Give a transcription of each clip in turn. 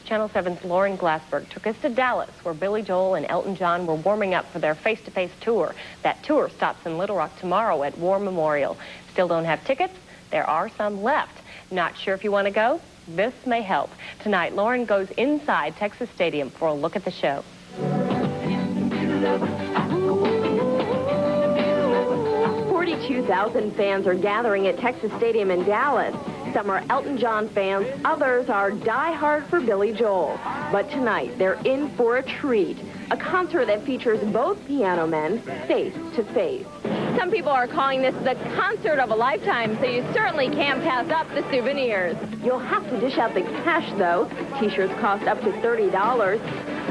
Channel 7's Lauren Glassberg took us to Dallas, where Billy Joel and Elton John were warming up for their face-to-face tour. That tour stops in Little Rock tomorrow at War Memorial. Still don't have tickets? There are some left. Not sure if you want to go? This may help. Tonight, Lauren goes inside Texas Stadium for a look at the show. 42,000 fans are gathering at Texas Stadium in Dallas. Some are Elton John fans, others are die-hard for Billy Joel. But tonight, they're in for a treat, a concert that features both piano men face to face. Some people are calling this the concert of a lifetime, so you certainly can't pass up the souvenirs. You'll have to dish out the cash, though. T-shirts cost up to $30.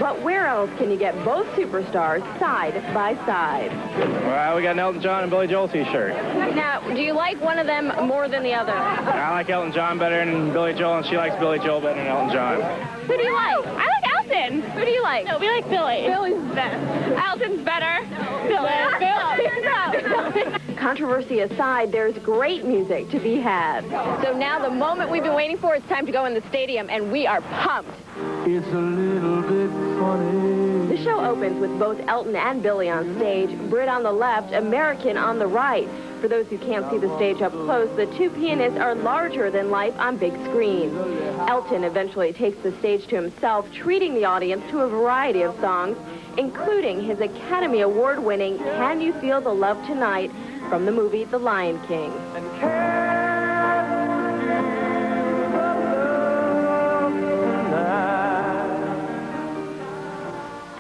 But where else can you get both superstars side by side? Well, we got an Elton John and Billy Joel T-shirt. Now, do you like one of them more than the other? I like Elton John better than Billy Joel, and she likes Billy Joel better than Elton John. Who do you like? I like Elton. Who do you like? No, we like Billy. Billy's best. Elton's better. No. Billy. Controversy aside, there's great music to be had. So now the moment we've been waiting for, it's time to go in the stadium, and we are pumped. It's a little bit funny. The show opens with both Elton and Billy on stage, Brit on the left, American on the right. For those who can't see the stage up close, the two pianists are larger than life on big screen. Elton eventually takes the stage to himself, treating the audience to a variety of songs, including his Academy Award-winning Can You Feel the Love Tonight from the movie The Lion King.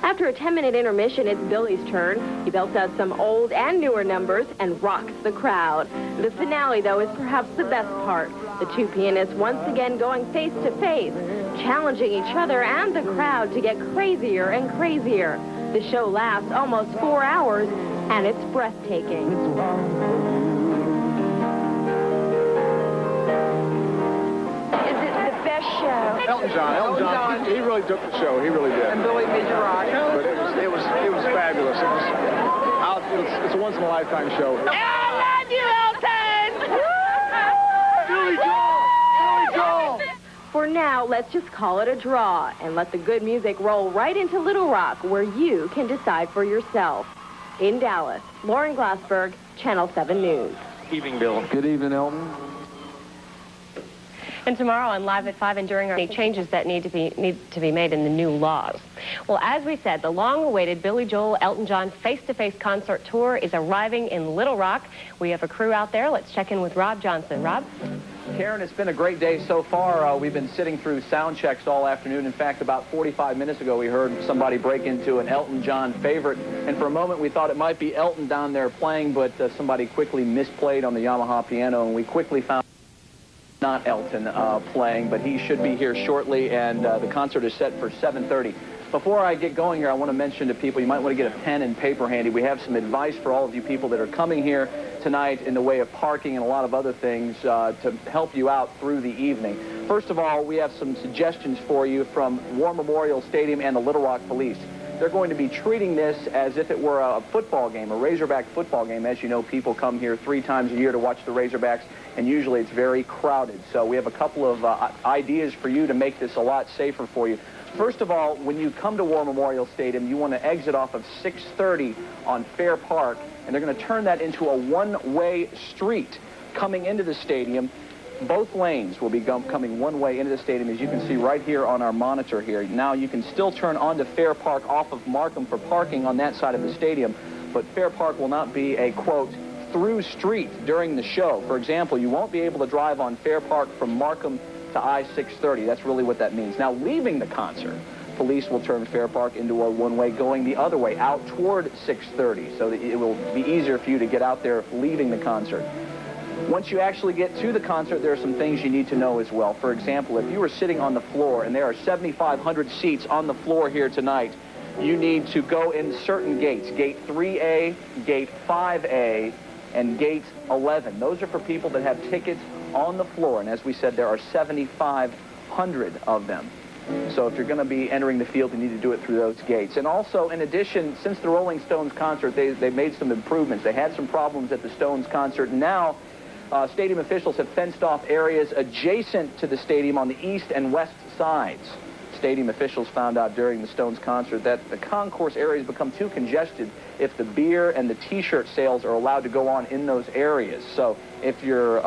After a 10-minute intermission, it's Billy's turn. He belts out some old and newer numbers and rocks the crowd. The finale, though, is perhaps the best part. The two pianists once again going face to face, challenging each other and the crowd to get crazier and crazier. The show lasts almost 4 hours, and it's breathtaking. Elton John, he really took the show. He really did. And Billy made you rock. But it was fabulous. It's a once-in-a-lifetime show. I love you, Elton! Billy Joel! For now, let's just call it a draw and let the good music roll right into Little Rock, where you can decide for yourself. In Dallas, Lauren Glassberg, Channel 7 News. Evening, Bill. Good evening, Elton. And tomorrow on Live at 5 and during our changes that need to be made in the new laws. Well, as we said, the long-awaited Billy Joel Elton John face-to-face concert tour is arriving in Little Rock. We have a crew out there. Let's check in with Rob Johnson. Rob? Karen, it's been a great day so far. We've been sitting through sound checks all afternoon. In fact, about 45 minutes ago, we heard somebody break into an Elton John favorite. And for a moment, we thought it might be Elton down there playing, but somebody quickly misplayed on the Yamaha piano, and we quickly found not Elton playing, but he should be here shortly, and the concert is set for 7:30. Before I get going here, I want to mention to people, you might want to get a pen and paper handy. We have some advice for all of you people that are coming here tonight in the way of parking and a lot of other things to help you out through the evening. First of all, we have some suggestions for you from War Memorial Stadium and the Little Rock Police. They're going to be treating this as if it were a football game, a Razorback football game. As you know, people come here 3 times a year to watch the Razorbacks, and usually it's very crowded. So we have a couple of ideas for you to make this a lot safer for you. First of all, when you come to War Memorial Stadium, you want to exit off of 630 on Fair Park, and they're going to turn that into a one-way street coming into the stadium. Both lanes will be coming one way into the stadium, as you can see right here on our monitor here. Now you can still turn onto Fair Park off of Markham for parking on that side of the stadium, but Fair Park will not be a, quote, through street during the show. For example, you won't be able to drive on Fair Park from Markham to I-630. That's really what that means. Now, leaving the concert, police will turn Fair Park into a one-way going the other way, out toward 630, so that it will be easier for you to get out there leaving the concert. Once you actually get to the concert, there are some things you need to know as well. For example, if you were sitting on the floor, and there are 7,500 seats on the floor here tonight, you need to go in certain gates. Gate 3A, Gate 5A, and Gate 11. Those are for people that have tickets on the floor, and as we said, there are 7,500 of them. So if you're going to be entering the field, you need to do it through those gates. And also, in addition, since the Rolling Stones concert, they made some improvements. They had some problems at the Stones concert, and now stadium officials have fenced off areas adjacent to the stadium on the east and west sides. stadium officials found out during the Stones concert that the concourse areas become too congested if the beer and the T-shirt sales are allowed to go on in those areas. So if you're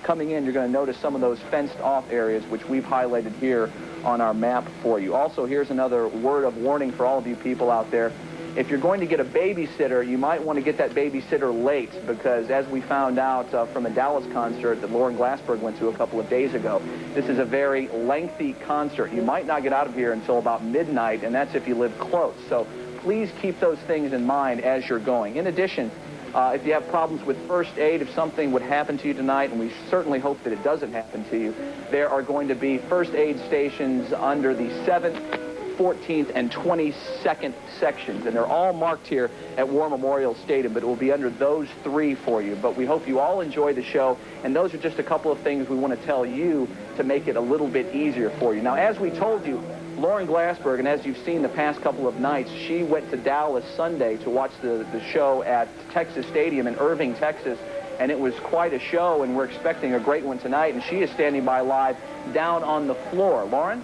coming in, you're going to notice some of those fenced-off areas, which we've highlighted here on our map for you. Also, here's another word of warning for all of you people out there. If you're going to get a babysitter, you might want to get that babysitter late, because as we found out from a Dallas concert that Lauren Glassberg went to a couple of days ago, this is a very lengthy concert. You might not get out of here until about midnight, and that's if you live close. So please keep those things in mind as you're going. In addition, if you have problems with first aid, if something would happen to you tonight, and we certainly hope that it doesn't happen to you, there are going to be first aid stations under the 7th, 14th, and 22nd sections, and they're all marked here at War Memorial Stadium, but it will be under those 3 for you. But we hope you all enjoy the show, and those are just a couple of things we want to tell you to make it a little bit easier for you. Now, as we told you, Lauren Glassberg, and as you've seen the past couple of nights, she went to Dallas Sunday to watch the show at Texas Stadium in Irving, Texas, and it was quite a show, and we're expecting a great one tonight, and she is standing by live down on the floor. Lauren?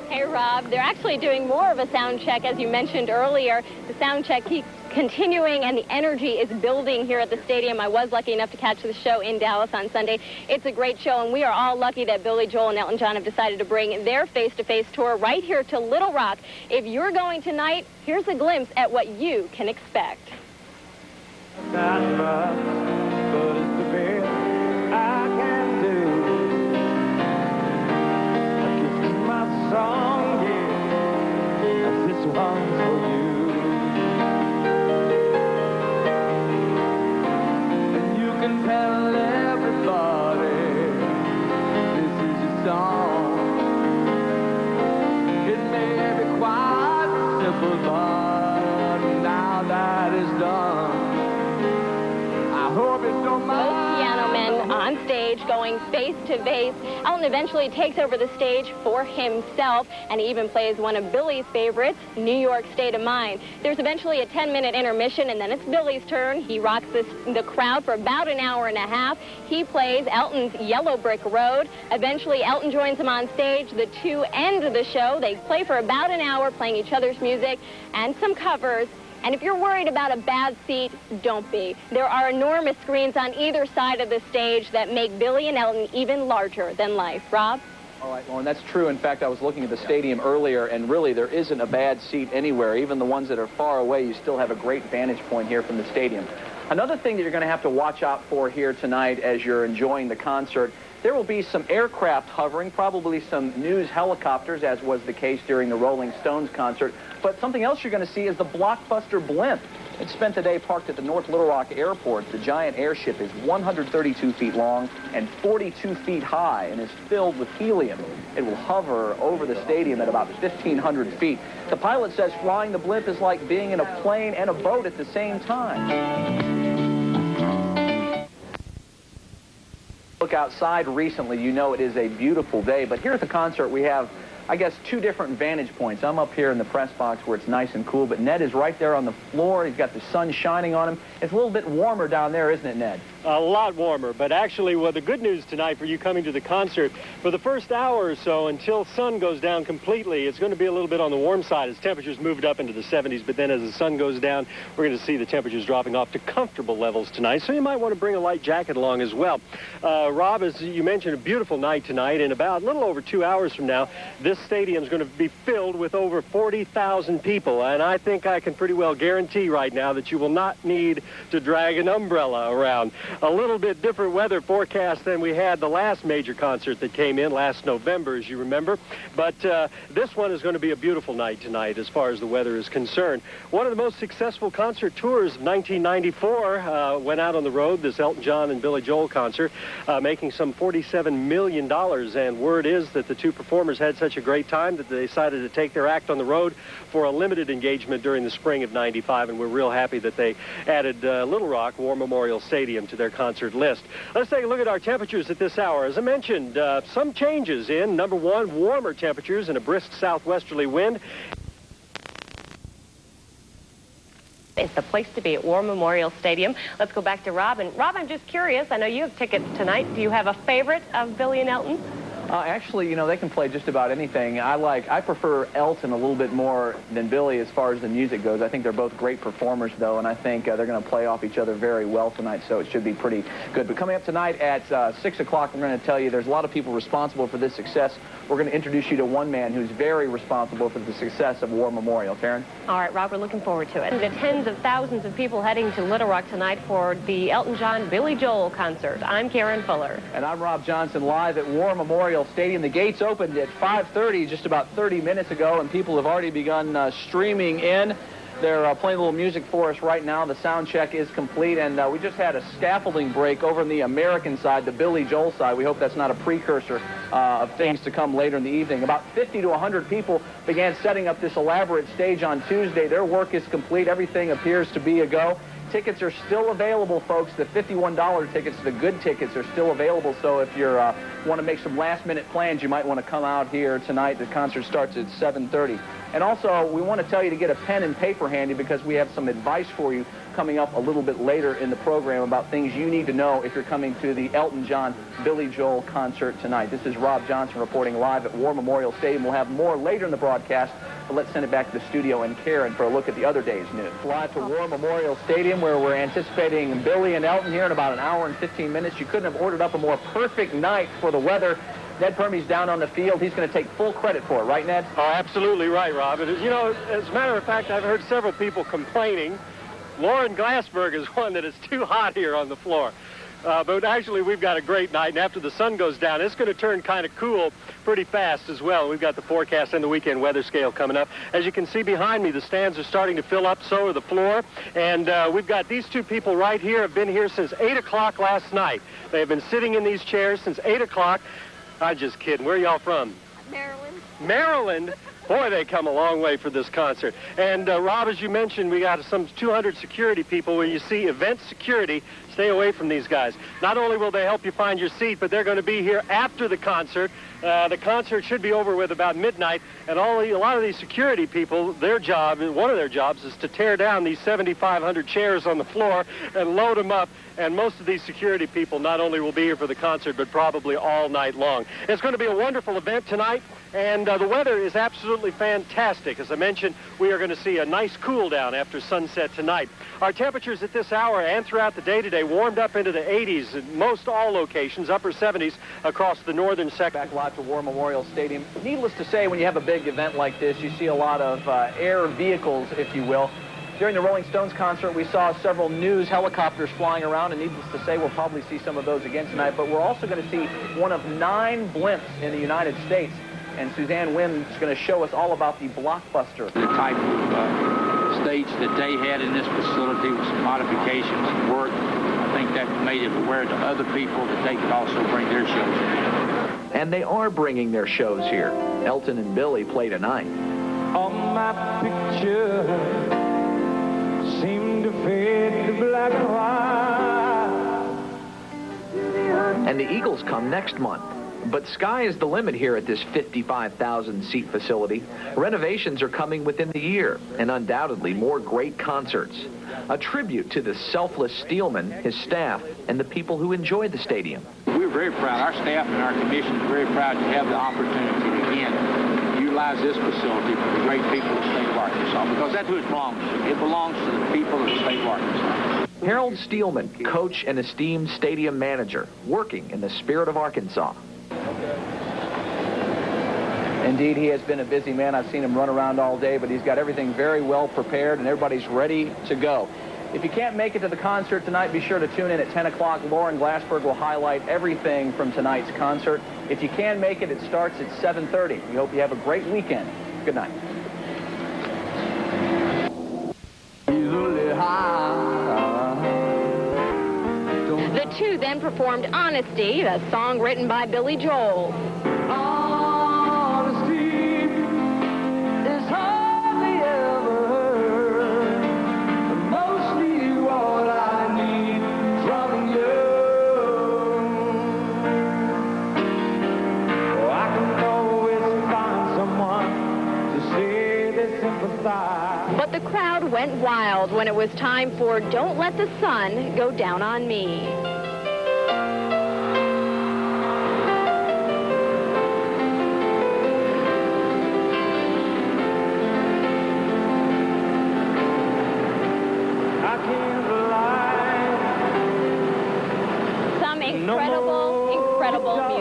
Hey, Rob. They're actually doing more of a sound check, as you mentioned earlier. The sound check keeps continuing, and the energy is building here at the stadium. I was lucky enough to catch the show in Dallas on Sunday. It's a great show, and we are all lucky that Billy Joel and Elton John have decided to bring their face-to-face tour right here to Little Rock. If you're going tonight, here's a glimpse at what you can expect. Not much, but it's the best I can do. This is my song, yeah. This one's for you. And you can tell everybody this is your song. It may be quite simple, but now that it's done, Both piano men on stage going face to face. Elton eventually takes over the stage for himself, and he even plays one of Billy's favorites, New York State of Mind. There's eventually a 10-minute intermission, and then it's Billy's turn. He rocks the crowd for about an hour and a half. He plays Elton's Yellow Brick Road. Eventually, Elton joins him on stage. The two end the show. They play for about an hour, playing each other's music and some covers. And if you're worried about a bad seat, don't be. There are enormous screens on either side of the stage that make Billy and Elton even larger than life. Rob? All right, Lauren, that's true. In fact, I was looking at the stadium earlier, and really there isn't a bad seat anywhere. Even the ones that are far away, you still have a great vantage point here from the stadium. Another thing that you're going to have to watch out for here tonight as you're enjoying the concert, there will be some aircraft hovering, probably some news helicopters, as was the case during the Rolling Stones concert. But something else you're going to see is the blockbuster blimp. It spent the day parked at the North Little Rock Airport. The giant airship is 132 feet long and 42 feet high and is filled with helium. It will hover over the stadium at about 1,500 feet. The pilot says flying the blimp is like being in a plane and a boat at the same time. Look outside recently, you know it is a beautiful day, but here at the concert we have, I guess, two different vantage points. I'm up here in the press box where it's nice and cool, but Ned is right there on the floor. He's got the sun shining on him. It's a little bit warmer down there, isn't it, Ned? A lot warmer, but actually, well, the good news tonight for you coming to the concert, for the first hour or so until sun goes down completely, it's going to be a little bit on the warm side as temperatures moved up into the 70s, but then as the sun goes down, we're going to see the temperatures dropping off to comfortable levels tonight, so you might want to bring a light jacket along as well. Rob, as you mentioned, a beautiful night tonight, and about a little over 2 hours from now, this stadium is going to be filled with over 40,000 people, and I think I can pretty well guarantee right now that you will not need to drag an umbrella around. A little bit different weather forecast than we had the last major concert that came in last November, as you remember, but this one is going to be a beautiful night tonight as far as the weather is concerned. One of the most successful concert tours of 1994 went out on the road, this Elton John and Billy Joel concert, making some $47 million, and word is that the two performers had such a great time that they decided to take their act on the road for a limited engagement during the spring of '95, and we're real happy that they added Little Rock War Memorial Stadium to their concert list. Let's take a look at our temperatures at this hour. As I mentioned, some changes in number one, warmer temperatures and a brisk southwesterly wind. It's the place to be at War Memorial Stadium. Let's go back to Rob. And Rob, I'm just curious. I know you have tickets tonight. Do you have a favorite of Billy and Elton? Actually, you know, they can play just about anything. I prefer Elton a little bit more than Billy as far as the music goes. I think they're both great performers, though, and I think they're going to play off each other very well tonight, so it should be pretty good. But coming up tonight at 6 o'clock, we're going to tell you there's a lot of people responsible for this success. We're going to introduce you to one man who's very responsible for the success of War Memorial. Karen? All right, Rob, we're looking forward to it. The tens of thousands of people heading to Little Rock tonight for the Elton John Billy Joel concert. I'm Karen Fuller. And I'm Rob Johnson, live at War Memorial Stadium. The gates opened at 5:30 just about 30 minutes ago, and people have already begun streaming in. They're playing a little music for us right now. The sound check is complete, and we just had a scaffolding break over on the American side, the Billy Joel side. We hope that's not a precursor of things to come later in the evening. About 50 to 100 people began setting up this elaborate stage on Tuesday. Their work is complete. Everything appears to be a go. Tickets are still available, folks. The $51 tickets, the good tickets, are still available. So if you want to make some last-minute plans, you might want to come out here tonight. The concert starts at 7:30. And also, we want to tell you to get a pen and paper handy because we have some advice for you coming up a little bit later in the program about things you need to know if you're coming to the Elton John Billy Joel concert tonight. This is Rob Johnson reporting live at War Memorial Stadium. We'll have more later in the broadcast, but let's send it back to the studio and Karen for a look at the other day's news. Live to War Memorial Stadium, where we're anticipating Billy and Elton here in about an hour and 15 minutes. You couldn't have ordered up a more perfect night for the weather. Ned Permey's down on the field. He's going to take full credit for it, right, Ned? Oh, absolutely right, Rob. You know, as a matter of fact, I've heard several people complaining. Lauren Glassberg is one that it's too hot here on the floor. But actually, we've got a great night, and after the sun goes down, it's going to turn kind of cool pretty fast as well. We've got the forecast and the weekend weather scale coming up. As you can see behind me, the stands are starting to fill up, so are the floor. And we've got these two people right here, have been here since 8 o'clock last night. They have been sitting in these chairs since 8 o'clock. I'm just kidding. Where are y'all from? Maryland. Maryland? Boy, they come a long way for this concert. And, Rob, as you mentioned, we got some 200 security people. When you see event security, stay away from these guys. Not only will they help you find your seat, but they're going to be here after the concert. The concert should be over with about midnight, and a lot of these security people, their job, one of their jobs, is to tear down these 7,500 chairs on the floor and load them up. And most of these security people not only will be here for the concert, but probably all night long. It's going to be a wonderful event tonight, and the weather is absolutely fantastic. As I mentioned, we are going to see a nice cool down after sunset tonight. Our temperatures at this hour and throughout the day today warmed up into the 80s in most all locations, upper 70s across the northern section. Back live to War Memorial Stadium. Needless to say, when you have a big event like this, you see a lot of air vehicles, if you will. During the Rolling Stones concert, we saw several news helicopters flying around, and needless to say, we'll probably see some of those again tonight. But we're also going to see one of 9 blimps in the United States, and Suzanne Wynn is going to show us all about the Blockbuster. The type of stage that they had in this facility with some modifications and work, I think that made it aware to other people that they could also bring their shows in. And they are bringing their shows here. Elton and Billy play tonight. On my picture seem to fade to black and white. And the Eagles come next month. But sky is the limit here at this 55,000-seat facility. Renovations are coming within the year, and undoubtedly more great concerts. A tribute to the selfless Steelman, his staff, and the people who enjoy the stadium. We're very proud. Our staff and our commission is very proud to have the opportunity to, again, utilize this facility for the great people of the state of Arkansas, because that's who it belongs to. It belongs to the people of the state of Arkansas. Harold Steelman, coach and esteemed stadium manager, working in the spirit of Arkansas. Indeed, he has been a busy man. I've seen him run around all day, but he's got everything very well prepared, and everybody's ready to go. If you can't make it to the concert tonight, be sure to tune in at 10 o'clock. Lauren Glassberg will highlight everything from tonight's concert. If you can make it, it starts at 7:30. We hope you have a great weekend. Good night. The two then performed Honesty, a song written by Billy Joel. But the crowd went wild when it was time for Don't Let the Sun Go Down on Me.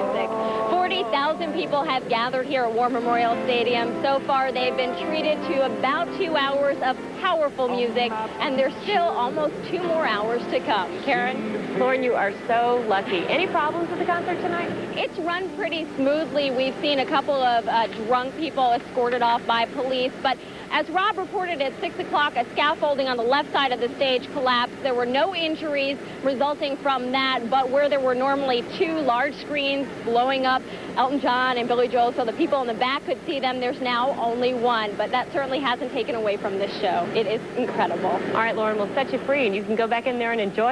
music. 40,000 people have gathered here at War Memorial Stadium. So far, they've been treated to about 2 hours of powerful music, and there's still almost 2 more hours to come. Karen? Lauren, you are so lucky. Any problems with the concert tonight? It's run pretty smoothly. We've seen a couple of drunk people escorted off by police, but as Rob reported at 6 o'clock, a scaffolding on the left side of the stage collapsed. There were no injuries resulting from that, but where there were normally 2 large screens blowing up Elton John and Billy Joel so the people in the back could see them, there's now only 1. But that certainly hasn't taken away from this show. It is incredible. All right, Lauren, we'll set you free, and you can go back in there and enjoy it.